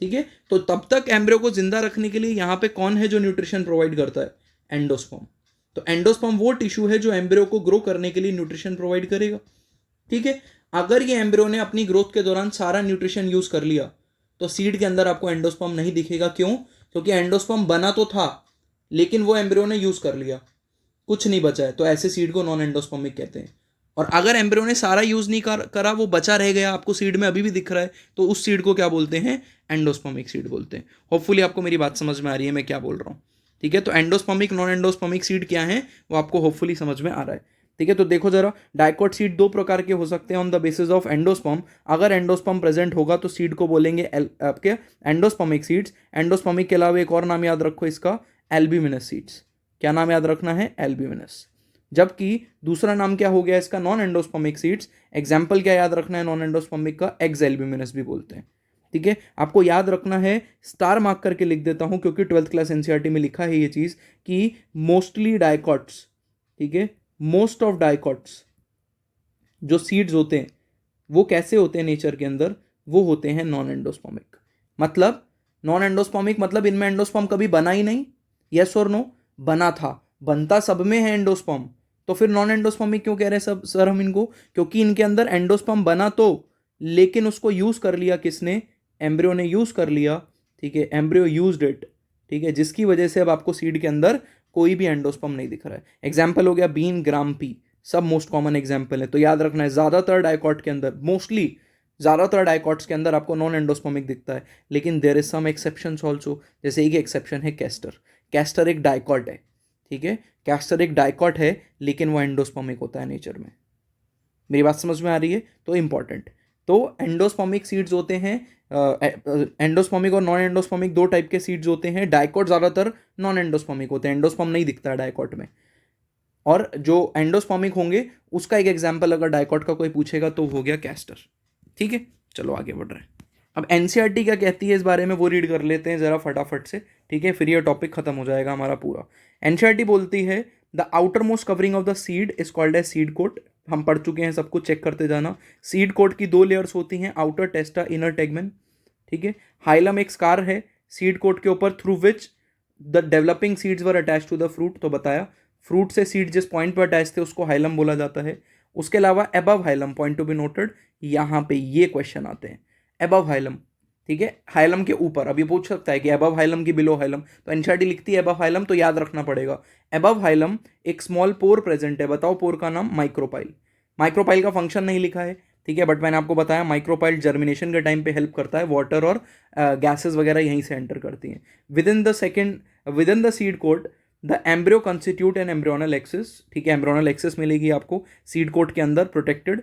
ठीक है, तो तब तक एम्ब्रियो को जिंदा रखने के लिए यहां पे कौन है जो न्यूट्रिशन प्रोवाइड करता है, एंडोस्पर्म। तो एंडोस्पर्म वो टिश्यू है जो एम्ब्रियो को ग्रो करने के लिए न्यूट्रिशन प्रोवाइड करेगा। ठीक है, अगर ये एम्ब्रियो ने अपनी ग्रोथ के दौरान सारा न्यूट्रिशन यूज कर लिया तो सीड के अंदर आपको एंडोस्पर्म नहीं दिखेगा। क्यों, क्योंकि एंडोस्पर्म बना तो था लेकिन वो एम्ब्रियो ने यूज कर लिया, कुछ नहीं बचा है, तो ऐसे सीड को नॉन एंडोस्पर्मिक कहते हैं। और अगर एम्ब्रियो ने सारा यूज नहीं करा, वो बचा रह गया, आपको सीड में अभी भी दिख रहा है, तो उस सीड को क्या बोलते हैं, एंडोस्पर्मिक सीड बोलते हैं। होपफुली आपको मेरी बात समझ में आ रही है मैं क्या बोल रहा हूँ। ठीक है, तो एंडोस्पर्मिक नॉन एंडोस्पर्मिक सीड क्या है वो आपको होपफुली समझ में आ रहा है। ठीक है, तो देखो जरा, डाइकॉट सीड 2 प्रकार के हो सकते हैं on the basis of endosperm. अगर एंडोस्पर्म प्रेजेंट होगा तो सीड को बोलेंगे आपके एंडोस्पर्मिक सीड्स। एंडोस्पर्मिक के अलावा एक और नाम याद रखो इसका, एल्ब्यूमिनस सीड्स। क्या नाम याद रखना है, एल्ब्यूमिनस। जबकि दूसरा नाम क्या हो गया इसका, नॉन एंडोस्पर्मिक सीड्स। एग्जाम्पल क्या याद रखना है नॉन एंडोस्पर्मिक का, एक्स एल्ब्यूमिनस भी बोलते हैं। ठीक है, आपको याद रखना है, स्टार मार्क करके लिख देता हूं क्योंकि 12th क्लास एनसीईआरटी में लिखा है ये चीज कि मोस्टली डाइकॉट्स, ठीक है, मोस्ट ऑफ डाइकॉट्स जो सीड्स होते हैं वो कैसे होते हैं नेचर के अंदर, वो होते हैं नॉन एंडोस्पर्मिक। मतलब नॉन एंडोस्पर्मिक मतलब इनमें एंडोस्पर्म कभी बना ही नहीं, यस और नो? बना था, बनता सब में है एंडोस्पर्म, तो फिर नॉन एंडोस्पर्मिक क्यों कह रहे हैं सब सर हम इनको? क्योंकि इनके अंदर एंडोस्पर्म बना तो, लेकिन उसको यूज कर लिया किसने? एम्ब्रियो ने यूज कर लिया, ठीक है, एम्ब्रियो यूज्ड इट, ठीक है, जिसकी वजह से अब आपको सीड के अंदर कोई भी एंडोस्पर्म नहीं दिख रहा है। एग्जाम्पल हो गया बीन, ग्राम पी, सब मोस्ट कॉमन एग्जाम्पल है। तो याद रखना है ज्यादातर डाइकॉट के अंदर, मोस्टली ज्यादातर डाइकॉट्स के अंदर आपको नॉन एंडोस्पर्मिक दिखता है, लेकिन there is some exceptions also. जैसे एक एक्सेप्शन है कैस्टर। कैस्टर एक डाइकॉट है, ठीक है, कैस्टर एक डाइकॉट है, लेकिन वो एंडोस्पर्मिक होता है नेचर में। मेरी बात समझ में आ रही है? तो इंपॉर्टेंट, तो एंडोस्पर्मिक सीड्स होते हैं, एंडोस्पर्मिक और नॉन एंडोस्पर्मिक दो टाइप के सीड्स होते हैं। डाइकॉट ज्यादातर नॉन एंडोस्पर्मिक होते हैं, एंडोस्पर्म नहीं दिखता है डाइकॉट में। और जो एंडोस्पर्मिक होंगे उसका एक एग्जाम्पल अगर डाइकॉट का कोई पूछेगा तो हो गया कैस्टर। ठीक है, चलो आगे बढ़ रहे हैं। अब एनसीईआरटी क्या कहती है इस बारे में वो रीड कर लेते हैं जरा फटाफट से, ठीक है, फिर ये टॉपिक खत्म हो जाएगा हमारा पूरा। एनसीईआरटी बोलती है the outermost covering of the seed is called as seed coat. हम पढ़ चुके हैं, सब कुछ चेक करते जाना। सीड कोट की दो लेयर्स होती हैं, आउटर टेस्टा, इनर टेगमेन, ठीक है। हाइलम एक स्कार है सीड कोट के ऊपर through which the developing seeds were attached to the fruit. तो बताया फ्रूट से सीड जिस पॉइंट पर अटैच थे उसको हाइलम बोला जाता है। उसके अलावा above hilum, point to be noted, यहाँ पे ये क्वेश्चन आते हैं एबव हाइलम, ठीक है, हाइलम के ऊपर। अब ये पूछ सकता है कि एबव हाइलम की बिलो हाइलम, तो एनसीईआरटी लिखती है एबव हाइलम, तो याद रखना पड़ेगा एबव हाइलम एक स्मॉल पोर प्रेजेंट है। बताओ पोर का नाम? माइक्रोपाइल। माइक्रोपाइल का फंक्शन नहीं लिखा है, ठीक है, बट मैंने आपको बताया माइक्रोपाइल जर्मिनेशन के टाइम पे हेल्प करता है, वाटर और गैसेस वगैरह यहीं से एंटर करती हैं। Within the seed coat the embryo constitute an embryonal axis, ठीक है, एम्ब्रियोनल एक्सिस मिलेगी आपको सीड कोट के अंदर प्रोटेक्टेड।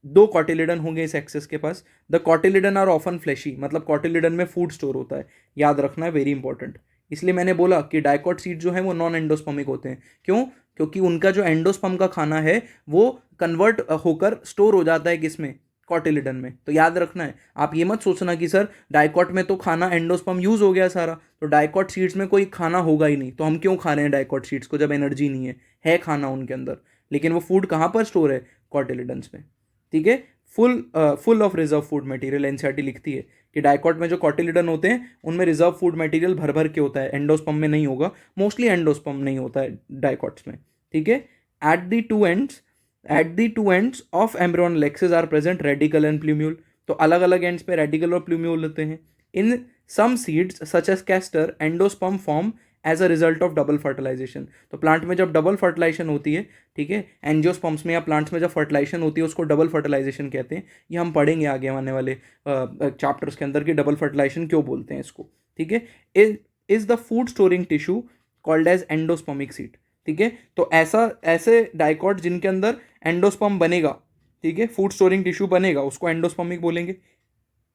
दो कॉटिलिडन होंगे इस एक्सिस के पास। The cotyledon are often fleshy, मतलब कॉटिलिडन में फूड स्टोर होता है, याद रखना है, वेरी इंपॉर्टेंट। इसलिए मैंने बोला कि डाइकॉट सीड जो है वो नॉन एंडोस्पर्मिक होते हैं। क्यों? क्योंकि उनका जो एंडोस्पर्म का खाना है वो कन्वर्ट होकर स्टोर हो जाता है किसमें? कॉटिलिडन में। तो याद रखना है, आप ये मत सोचना कि सर डाइकॉट में तो खाना एंडोस्पर्म यूज हो गया सारा, तो डाइकॉट सीड्स में कोई खाना होगा ही नहीं, तो हम क्यों खा रहे हैं डाइकॉट सीड्स को जब एनर्जी नहीं है खाना उनके अंदर। लेकिन वो फूड कहाँ पर स्टोर है? कॉटिलिडन्स में, ठीक है। Full of reserve food material. NCERT लिखती है कि डाइकॉट में जो कॉटिलिडन होते हैं उनमें रिजर्व फूड मटेरियल भर भर के होता है, एंडोस्पर्म में नहीं होगा, मोस्टली एंडोस्पर्म नहीं होता है डाइकॉट्स में, ठीक है। At the two ends of embryonal axis are present radicle and plumule. तो अलग अलग एंड्स पे रेडिकल और प्लूम्यूल होते हैं। In some seeds such as castor endosperm form as a result of double fertilisation. तो प्लांट में जब डबल फर्टिलाइजेशन होती है, ठीक है, एंजियोस्पर्म्स में या प्लांट्स में जब फर्टिलाइजेशन होती है उसको डबल फर्टिलाइजेशन कहते हैं। ये हम पढ़ेंगे आगे आने वाले चैप्टर्स के अंदर कि डबल फर्टिलाइजेशन क्यों बोलते हैं इसको, ठीक है। Is the food storing tissue called as endospermic seed, ठीक है। तो ऐसे डाइकॉट जिनके अंदर एंडोस्पर्म बनेगा, ठीक है, फूड स्टोरिंग टिश्यू बनेगा, उसको एंडोस्पर्मिक बोलेंगे।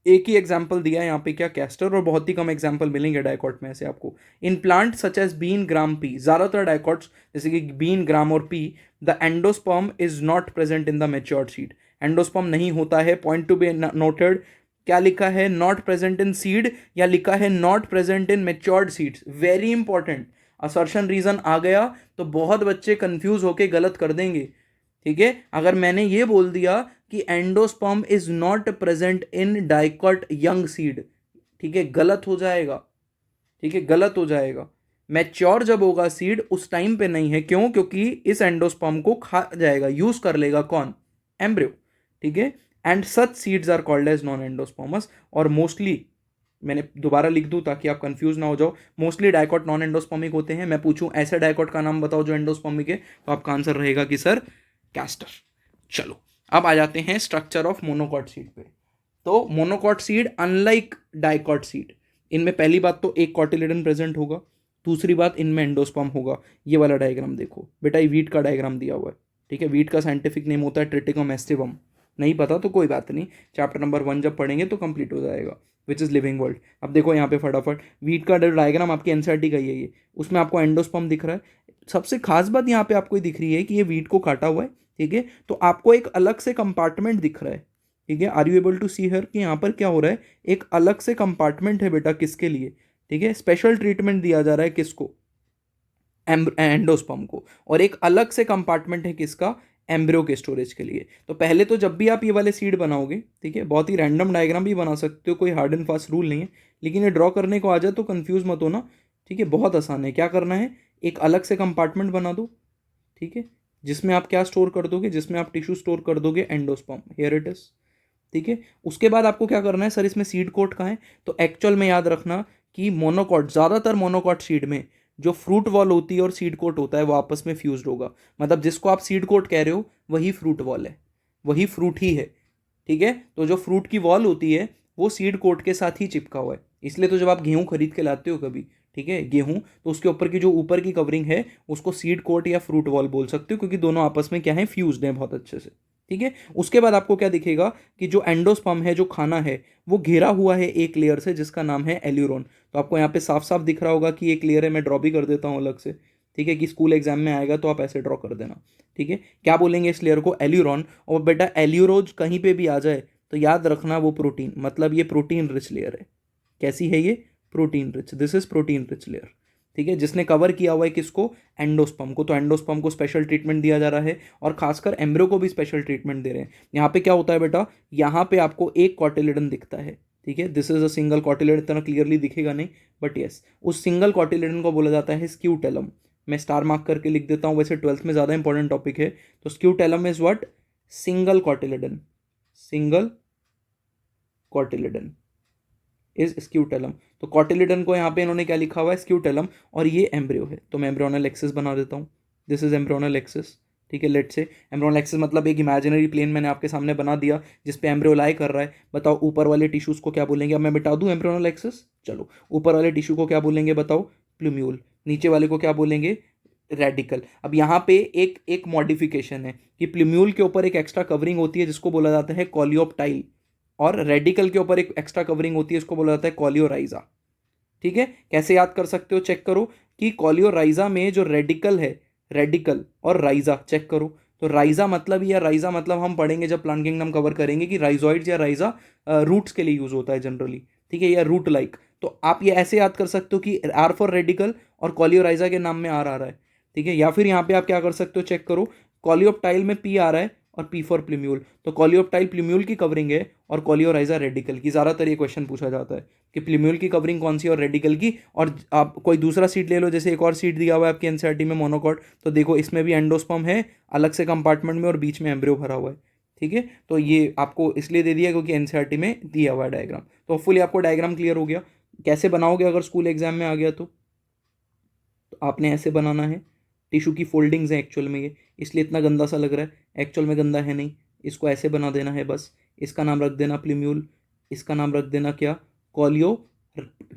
एक ही एग्जाम्पल दिया है यहाँ पे क्या? कैस्टर। और बहुत ही कम एग्जाम्पल मिलेंगे डाइकॉट में ऐसे आपको। In plant such as bean, gram, pea, ज्यादातर डाइकॉट्स जैसे कि बीन, ग्राम और pea, the endosperm is not present in the matured seed. Endosperm नहीं होता है, पॉइंट टू बी नोटेड। क्या लिखा है? नॉट प्रेजेंट इन सीड, या लिखा है not present in matured seeds. Very important assertion reason आ गया तो बहुत बच्चे कंफ्यूज होके गलत कर देंगे, ठीक है। अगर मैंने ये बोल दिया कि endosperm is not present in dicot young seed, ठीक है, गलत हो जाएगा, ठीक है, गलत हो जाएगा। मैच्योर जब होगा सीड उस टाइम पे नहीं है। क्यों? क्योंकि इस एंडोस्पर्म को खा जाएगा, यूज कर लेगा कौन? एम्ब्रियो, ठीक है। And such seeds are called as non endosperms. और मोस्टली, मैंने दोबारा लिख दूं ताकि आप कंफ्यूज ना हो जाओ, मोस्टली डाइकॉट नॉन एंडोस्पर्मिक होते हैं। मैं पूछूं ऐसे डाइकॉट का नाम बताओ जो एंडोस्पर्मिक है, तो आपका आंसर रहेगा कि सर कैस्टर। चलो अब आ जाते हैं स्ट्रक्चर ऑफ मोनोकॉट सीड पे। तो monocot seed unlike dicot seed, इनमें पहली बात तो एक कॉटिलिडन प्रेजेंट होगा, दूसरी बात इनमें एंडोस्पर्म होगा। ये वाला डायग्राम देखो बेटा, ये वीट का डायग्राम दिया हुआ है, ठीक है। वीट का साइंटिफिक नेम होता है ट्रिटिकम एस्टिवम। नहीं पता तो कोई बात नहीं, चैप्टर नंबर 1 जब पढ़ेंगे तो कंप्लीट हो जाएगा, विच इज़ लिविंग वर्ल्ड। अब देखो यहाँ पे फटाफट वीट का डायग्राम आपकी एनसीईआरटी का ही है ये, उसमें आपको एंडोस्पर्म दिख रहा है। सबसे खास बात यहाँ पे आपको दिख रही है कि ये वीट को काटा हुआ है, ठीक है। तो आपको एक अलग से कंपार्टमेंट दिख रहा है, ठीक है। आर यू एबल टू सी हर कि यहाँ पर क्या हो रहा है? एक अलग से कंपार्टमेंट है बेटा, किसके लिए? ठीक है, स्पेशल ट्रीटमेंट दिया जा रहा है किसको? एंडोस्पर्म को। और एक अलग से कंपार्टमेंट है किसका? एम्ब्रियो के स्टोरेज के लिए। तो पहले तो जब भी आप ये वाले सीड बनाओगे, ठीक है, बहुत ही रैंडम डायग्राम भी बना सकते हो, कोई हार्ड एंड फास्ट रूल नहीं है, लेकिन ये ड्रॉ करने को आ जाए तो कंफ्यूज मत होना, ठीक है, बहुत आसान है। क्या करना है, एक अलग से कंपार्टमेंट बना दो, ठीक है, जिसमें आप क्या स्टोर कर दोगे, जिसमें आप टिश्यू स्टोर कर दोगे, एंडोस्पर्म, हियर इट इज, ठीक है। उसके बाद आपको क्या करना है, सर इसमें सीड कोट कहाँ है, तो एक्चुअल में याद रखना कि मोनोकॉट, ज़्यादातर मोनोकॉट सीड में जो फ्रूट वॉल होती है और सीड कोट होता है वो आपस में फ्यूज्ड होगा, मतलब जिसको आप सीड कोट कह रहे हो वही फ्रूट वॉल है, वही फ्रूट ही है, ठीक है। तो जो फ्रूट की वॉल होती है वो सीड कोट के साथ ही चिपका हुआ है। इसलिए तो जब आप गेहूं खरीद के लाते हो कभी, ठीक है, गेहूं, तो उसके ऊपर की जो ऊपर की कवरिंग है उसको सीड कोट या फ्रूट वॉल बोल सकते हो, क्योंकि दोनों आपस में क्या है, फ्यूज्ड है बहुत अच्छे से, ठीक है। उसके बाद आपको क्या दिखेगा कि जो एंडोस्पर्म है, जो खाना है, वो घेरा हुआ है एक लेयर से जिसका नाम है एल्यूरोन। तो आपको यहाँ पे साफ साफ दिख रहा होगा कि एक लेयर है, मैं ड्रॉ भी कर देता हूँ अलग से, ठीक है, कि स्कूल एग्जाम में आएगा तो आप ऐसे ड्रॉ कर देना, ठीक है। क्या बोलेंगे इस लेयर को, एल्यूरोन। और बेटा एल्यूरोज कहीं पे भी आ जाए तो याद रखना वो प्रोटीन, मतलब ये प्रोटीन रिच लेयर है। कैसी है ये, protein rich, this is protein rich layer, ठीक है, जिसने कवर किया हुआ है किसको, एंडोस्पर्म को। तो एंडोस्पर्म को स्पेशल ट्रीटमेंट दिया जा रहा है और खासकर एम्ब्रियो को भी स्पेशल ट्रीटमेंट दे रहे हैं। यहाँ पे क्या होता है बेटा, यहाँ पे आपको एक कॉटिलिडन दिखता है, ठीक है, this is a single cotyledon, इतना क्लियरली दिखेगा नहीं बट यस, उस सिंगल कॉटिलिडन को बोला जाता है स्क्यूटेलम। मैं स्टार मार्क करके लिख देता हूँ, वैसे 12th में ज़्यादा इंपॉर्टेंट टॉपिक है। तो scutellum is what, single cotyledon, single cotyledon is scutellum. तो कॉटिलिडन को यहाँ पे इन्होंने क्या लिखा हुआ है, स्क्यूटेलम, और ये एम्ब्रियो है। तो मैं एम्ब्रियोनल एक्सिस बना देता हूँ, दिस इज एम्ब्रियोनल एक्सिस, ठीक है। लेट से एम्ब्रियोनल एक्सिस मतलब एक इमेजिनरी प्लेन मैंने आपके सामने बना दिया जिस पे एम्ब्रियो लाई कर रहा है। बताओ ऊपर वाले टिश्यूज को क्या बोलेंगे, अब मैं बता दूँ एम्ब्रियोनल एक्सिस, चलो ऊपर वाले टिश्यू को क्या बोलेंगे बताओ, प्लूम्यूल, नीचे वाले को क्या बोलेंगे, रेडिकल। अब यहाँ पे एक एक मॉडिफिकेशन है कि प्लूम्यूल के ऊपर एक एक्स्ट्रा कवरिंग होती है जिसको बोला जाता है कॉलियोप्टाइल, और रेडिकल के ऊपर एक एक्स्ट्रा कवरिंग होती है इसको बोला जाता है कॉलियोराइजा, ठीक है। कैसे याद कर सकते हो, चेक करो कि कॉलियोराइजा में जो रेडिकल है, रेडिकल और राइजा, चेक करो। तो राइजा मतलब, या राइजा मतलब हम पढ़ेंगे जब प्लांट किंगडम कवर करेंगे कि राइजोइड्स या राइजा रूट्स के लिए यूज होता है जनरली, ठीक है, या रूट लाइक। तो आप ये ऐसे याद कर सकते हो कि आर फॉर रेडिकल और कॉलियोराइजा के नाम में आर आ रहा है, ठीक है। या फिर यहाँ पे आप क्या कर सकते हो, चेक करो, कॉलियोप्टाइल में पी आ रहा है और पी फॉर प्लूम्यूल, तो कॉलियोप्टाइल प्लूम्यूल की कवरिंग है और कॉलियोराइजा रेडिकल की। ज़्यादातर ये क्वेश्चन पूछा जाता है कि प्लूम्यूल की कवरिंग कौन सी और रेडिकल की। और आप कोई दूसरा सीट ले लो, जैसे एक और सीट दिया हुआ है आपकी एनसीईआरटी में मोनोकॉट, तो देखो इसमें भी एंडोस्पर्म है अलग से कंपार्टमेंट में और बीच में एम्ब्रियो भरा हुआ है, ठीक है। तो ये आपको इसलिए दे दिया क्योंकि एनसीईआरटी में दिया हुआ है डायग्राम। तो होपफुली आपको डायग्राम क्लियर हो गया। कैसे बनाओगे अगर स्कूल एग्जाम में आ गया तो आपने ऐसे बनाना है। टिश्यू की फोल्डिंग्स हैं एक्चुअल में ये, इसलिए इतना गंदा सा लग रहा है, एक्चुअल में गंदा है नहीं। इसको ऐसे बना देना है बस। इसका नाम रख देना प्लूम्यूल, इसका नाम रख देना क्या, कॉलियो,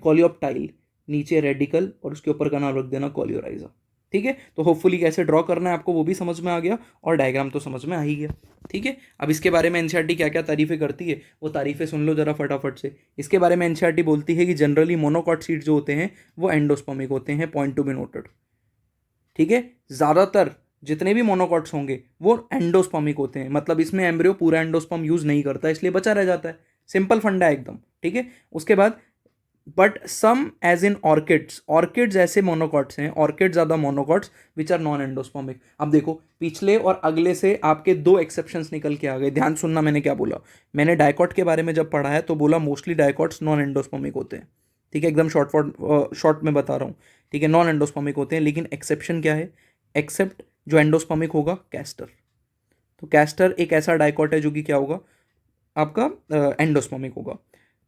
कॉलियोप्टाइल, नीचे रेडिकल, और उसके ऊपर का नाम रख देना कॉलियोराइजा, ठीक है। तो होपफुली कैसे ड्रॉ करना है आपको वो भी समझ में आ गया और डायग्राम तो समझ में आ ही गया, ठीक है। अब इसके बारे में एनसीईआरटी क्या क्या तारीफें करती है वो तारीफें सुन लो जरा फटाफट से। इसके बारे में एनसीईआरटी बोलती है कि जनरली मोनोकॉट सीड जो होते हैं वो एंडोस्पर्मिक होते हैं, पॉइंट टू बी नोटेड, ठीक है। ज़्यादातर जितने भी मोनोकॉट्स होंगे वो एंडोस्पर्मिक होते हैं, मतलब इसमें एम्ब्रियो पूरा एंडोस्पर्म यूज नहीं करता इसलिए बचा रह जाता है। सिंपल फंडा है एकदम, ठीक है। उसके बाद but some as in orchids, orchids ऐसे मोनोकॉट्स हैं, ऑर्किड ज़्यादा monocots which are non endospermic. अब देखो पिछले और अगले से आपके दो एक्सेप्शंस निकल के आ गए। ध्यान सुनना मैंने क्या बोला, मैंने डायकॉट के बारे में जब पढ़ा है तो बोला मोस्टली डायकॉट्स नॉन एंडोस्पर्मिक होते हैं, ठीक है, एकदम शॉर्ट में बता रहा हूँ, ठीक है, नॉन एंडोस्पर्मिक होते हैं। लेकिन एक्सेप्शन क्या है, एक्सेप्ट जो एंडोस्पर्मिक होगा कैस्टर। तो कैस्टर एक ऐसा डायकॉट है जो कि क्या होगा आपका एंडोस्पर्मिक होगा।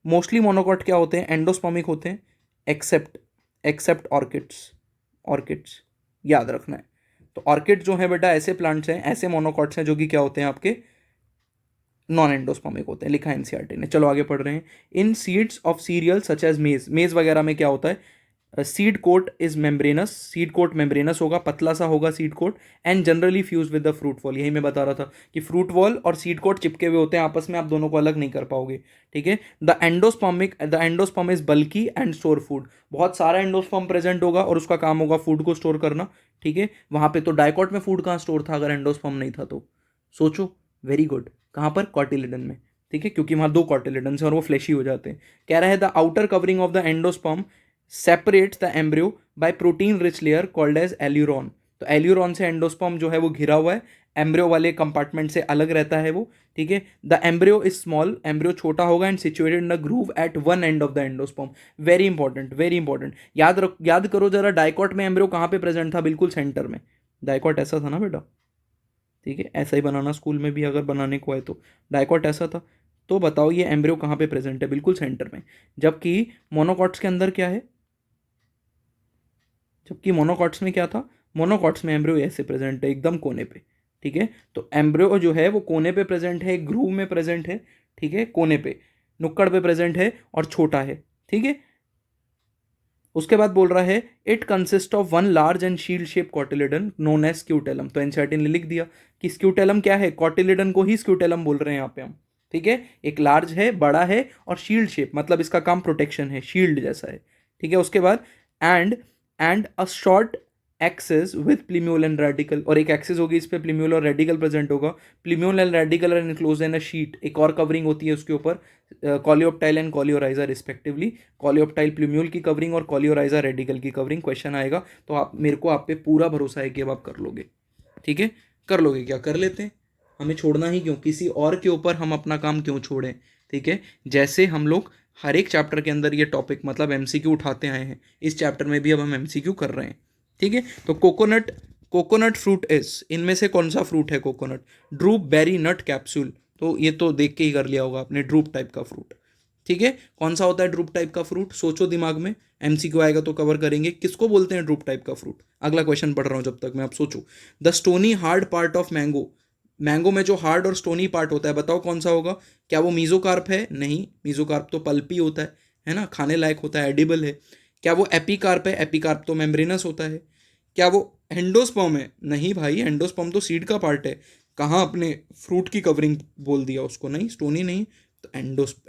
मोस्टली मोनोकॉट क्या होते हैं, एंडोस्पर्मिक होते हैं, एक्सेप्ट एक्सेप्ट ऑर्किड्स, ऑर्किड्स याद रखना है। तो ऑर्किड जो है बेटा ऐसे प्लांट्स हैं, ऐसे मोनोकॉट्स हैं जो कि क्या होते हैं आपके नॉन एंडोस्पर्मिक होते हैं, लिखा है एनसीईआरटी ने। चलो आगे पढ़ रहे हैं। In seeds of cereal such as maize, maize वगैरह में क्या होता है, seed coat is membranous, seed coat membranous होगा, पतला सा होगा seed coat, and generally fused with the fruit wall. यही मैं बता रहा था कि फ्रूट वॉल और सीड कोट चिपके हुए होते हैं आपस में, आप दोनों को अलग नहीं कर पाओगे, ठीक है। The endosperm is bulky and store food, बहुत सारा एंडोस्पर्म प्रेजेंट होगा और उसका काम होगा फूड को स्टोर करना, ठीक है। वहां पे तो डायकॉट में फूड कहाँ स्टोर था अगर एंडोस्पर्म नहीं था तो, सोचो, वेरी गुड, कहाँ पर, कॉटिलिडन में, ठीक है, क्योंकि वहां दो कॉटिलिडन्स हैं और वो फ्लैशी हो जाते हैं। कह रहा है the outer covering of the endosperm separates the embryo by protein rich layer called as aileron, तो एल्यूरॉन से एंडोस्पर्म जो है वो घिरा हुआ है, एम्ब्रियो वाले कंपार्टमेंट से अलग रहता है वो, ठीक है। The embryo is small, embryo छोटा होगा and situated in the groove at one end of the endosperm. Very important, very important. याद करो जरा, डाइकॉट में एम्ब्रियो कहाँ पे प्रेजेंट था? बिल्कुल सेंटर में। डाइकॉट ऐसा था ना बेटा, ठीक है, ऐसा ही बनाना स्कूल में भी अगर बनाने को है तो। डाइकॉट ऐसा था, तो बताओ ये एम्ब्रियो कहाँ पे प्रेजेंट है? बिल्कुल सेंटर में। जबकि मोनोकॉट्स के अंदर क्या है? जबकि मोनोकॉट्स में क्या था? मोनोकॉट्स में एम्ब्रियो ऐसे प्रेजेंट है, एकदम कोने पे, ठीक है। तो एम्ब्रियो जो है वो कोने पे प्रेजेंट है, ग्रूव में प्रेजेंट है, ठीक है, कोने पे, नुक्कड़ पे प्रेजेंट है और छोटा है, ठीक है। उसके बाद बोल रहा है it consist of one large and shield shape cotyledon known as scutellum. तो एनसीईआरटी ने लिख दिया कि स्क्यूटेलम क्या है, कॉटिलिडन को ही स्क्यूटेलम बोल रहे हैं यहाँ पे हम, ठीक है। एक लार्ज है, बड़ा है, और शील्ड शेप मतलब इसका काम प्रोटेक्शन है, शील्ड जैसा है, ठीक है। उसके बाद and and a short axis with प्लीम्यूल and radical, और एक एक्सिस होगी इस पे प्लीम्यूल और रेडिकल प्रेजेंट होगा। Plumule and radicle are enclosed in a sheath, एक और कवरिंग होती है उसके ऊपर, coleoptile and coleorhiza respectively. Coleoptile plumule की कवरिंग और कॉलियोराइजा रेडिकल की कवरिंग। क्वेश्चन आएगा तो आप मेरे को आप पे पूरा भरोसा है कि अब आप कर लोगे, ठीक है। कर लोगे क्या? कर लेते हैं, हमें छोड़ना ही क्यों, किसी और के ऊपर हम अपना काम क्यों छोड़ें, ठीक है। जैसे हम लोग हर एक चैप्टर के अंदर ये टॉपिक मतलब एमसीक्यू उठाते आए हैं, इस चैप्टर में भी अब हम एमसीक्यू कर रहे हैं, ठीक है। तो कोकोनट, कोकोनट फ्रूट इज, इनमें से कौन सा फ्रूट है कोकोनट? ड्रूप, बेरी, नट, कैप्सूल। तो ये तो देख के ही कर लिया होगा आपने, ड्रूप टाइप का फ्रूट, ठीक है। कौन सा होता है ड्रूप टाइप का फ्रूट? सोचो दिमाग में, एमसीक्यू आएगा तो कवर करेंगे। किसको बोलते हैं ड्रूप टाइप का फ्रूट? अगला क्वेश्चन पढ़ रहा हूं जब तक मैं, आप सोचो। The stony hard part of mango, mango में जो हार्ड और स्टोनी पार्ट होता है बताओ कौन सा होगा? क्या वो मीजोकार्प है? नहीं, मीजोकार्प तो पल्पी होता है ना, खाने लायक होता है, एडिबल है। क्या वो एपीकार्प है? एपीकार्प तो मेम्ब्रेनस होता है। क्या वो एंडोस्पर्म है? नहीं भाई, एंडोस्पर्म तो सीड का पार्ट है। कहाँ अपने फ्रूट की कवरिंग बोल दिया उसको, नहीं स्टोनी नहीं। तो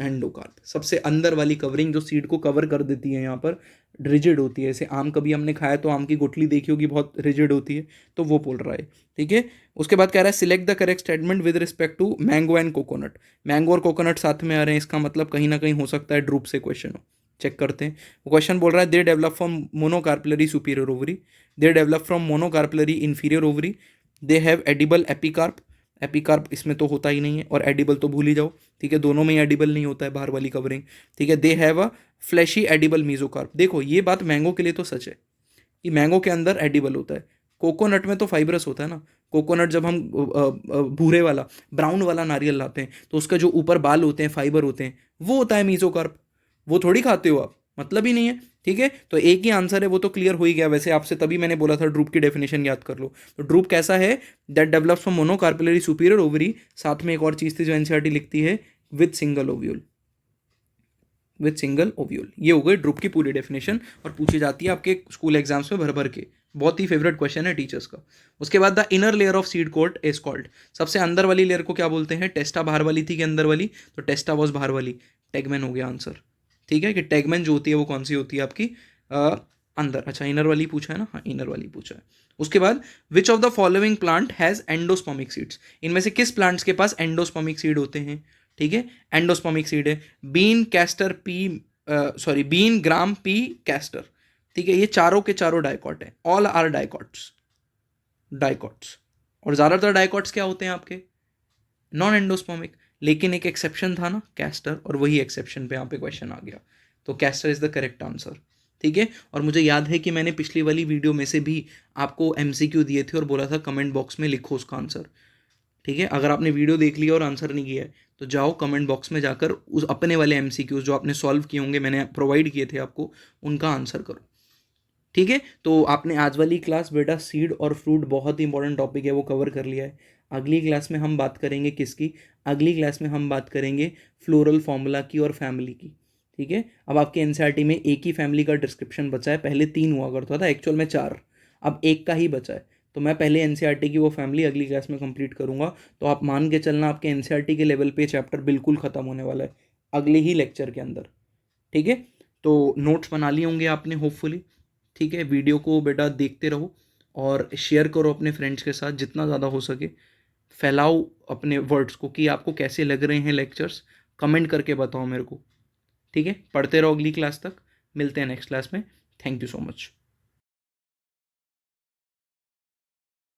एंडोकार्प, सबसे अंदर वाली कवरिंग जो सीड को कवर कर देती है, यहाँ पर रिजिड होती है। जैसे आम कभी हमने खाया तो आम की गुठली देखी होगी, बहुत रिजिड होती है, तो वो बोल रहा है, ठीक है। उसके बाद कह रहा है select the correct statement with respect to mango and coconut. Mango और कोकोनट साथ में आ रहे हैं, इसका मतलब कहीं ना कहीं हो सकता है ड्रूप से क्वेश्चन हो। चेक करते हैं। वो क्वेश्चन बोल रहा है they develop from monocarpellary superior ovary, they develop from monocarpellary inferior ovary, they have edible epicarp. Epicarp इसमें तो होता ही नहीं है, और एडिबल तो भूल ही जाओ, ठीक है, दोनों में ही एडिबल नहीं होता है बाहर वाली कवरिंग, ठीक है। They have a fleshy edible mesocarp. देखो ये बात मैंगो के लिए तो सच है कि मैंगो के अंदर एडिबल होता है, कोकोनट में तो फाइब्रस होता है ना। कोकोनट जब हम भूरे वाला, ब्राउन वाला नारियल लाते हैं तो उसका जो ऊपर बाल होते हैं, फाइबर होते हैं, वो होता है मीजोकार्प। वो थोड़ी खाते हो आप, मतलब ही नहीं है, ठीक है। तो एक ही आंसर है, वो तो क्लियर हो ही गया वैसे आपसे, तभी मैंने बोला था ड्रूप की डेफिनेशन याद कर लो। तो ड्रूप कैसा है? That develops from monocarpellary superior ovary. साथ में एक और चीज थी जो एनसीईआरटी लिखती है, with single ovule, with single ovule. ये हो गई ड्रूप की पूरी डेफिनेशन, और पूछी जाती है आपके स्कूल एग्जाम्स में भर भर के, बहुत ही फेवरेट क्वेश्चन है टीचर्स का। उसके बाद the inner layer of seed coat is called, सबसे अंदर वाली लेयर को क्या बोलते हैं? टेस्टा बाहर वाली थी कि अंदर वाली? तो टेस्टा वॉज बाहर वाली, टेगमेन हो गया आंसर, ठीक है। कि टेगमेन जो होती है वो कौन सी होती है आपकी? अंदर। अच्छा, इनर वाली पूछा है ना, हाँ इनर वाली पूछा है। उसके बाद which of the following plant has endospermic seeds, इनमें से किस प्लांट्स के पास एंडोस्पर्मिक सीड होते हैं? ठीक है, एंडोस्पर्मिक सीड है bean, castor, pea, sorry bean, gram, pea, castor, ठीक है। ये चारों के चारों डाइकॉट है, ऑल आर डाइकॉट्स, डाइकॉट्स। और ज्यादातर डाइकॉट्स क्या होते हैं आपके? Non endospermic. लेकिन एक एक्सेप्शन था ना, कैस्टर, और वही एक्सेप्शन पे यहाँ पे क्वेश्चन आ गया, तो castor is the correct answer, ठीक है। और मुझे याद है कि मैंने पिछली वाली वीडियो में से भी आपको एमसीक्यू दिए थे और बोला था कमेंट बॉक्स में लिखो उसका आंसर, ठीक है। अगर आपने वीडियो देख लिया और आंसर नहीं किया है तो जाओ कमेंट बॉक्स में जाकर उस अपने वाले एमसीक्यूज जो आपने सॉल्व किए होंगे, मैंने प्रोवाइड किए थे आपको, उनका आंसर करो, ठीक है। तो आपने आज वाली क्लास बेटा सीड और फ्रूट, बहुत ही इंपॉर्टेंट टॉपिक है, वो कवर कर लिया है। अगली क्लास में हम बात करेंगे किसकी? अगली क्लास में हम बात करेंगे फ्लोरल फॉर्मूला की और फैमिली की, ठीक है। अब आपके एनसीईआरटी में एक ही फैमिली का डिस्क्रिप्शन बचा है, पहले 3 हुआ करता था, एक्चुअल में 4, अब एक का ही बचा है। तो मैं पहले एनसीईआरटी की वो फैमिली अगली क्लास में कंप्लीट करूंगा, तो आप मान के चलना आपके एनसीईआरटी के लेवल पे चैप्टर बिल्कुल ख़त्म होने वाला है अगले ही लेक्चर के अंदर, ठीक है। तो नोट्स बना लिए होंगे आपने होपफुली, ठीक है। वीडियो को बेटा देखते रहो और शेयर करो अपने फ्रेंड्स के साथ जितना ज़्यादा हो सके, फैलाओ अपने वर्ड्स को कि आपको कैसे लग रहे हैं लेक्चर्स, कमेंट करके बताओ मेरे को, ठीक है। पढ़ते रहो अगली क्लास तक, मिलते हैं नेक्स्ट क्लास में। Thank you so much.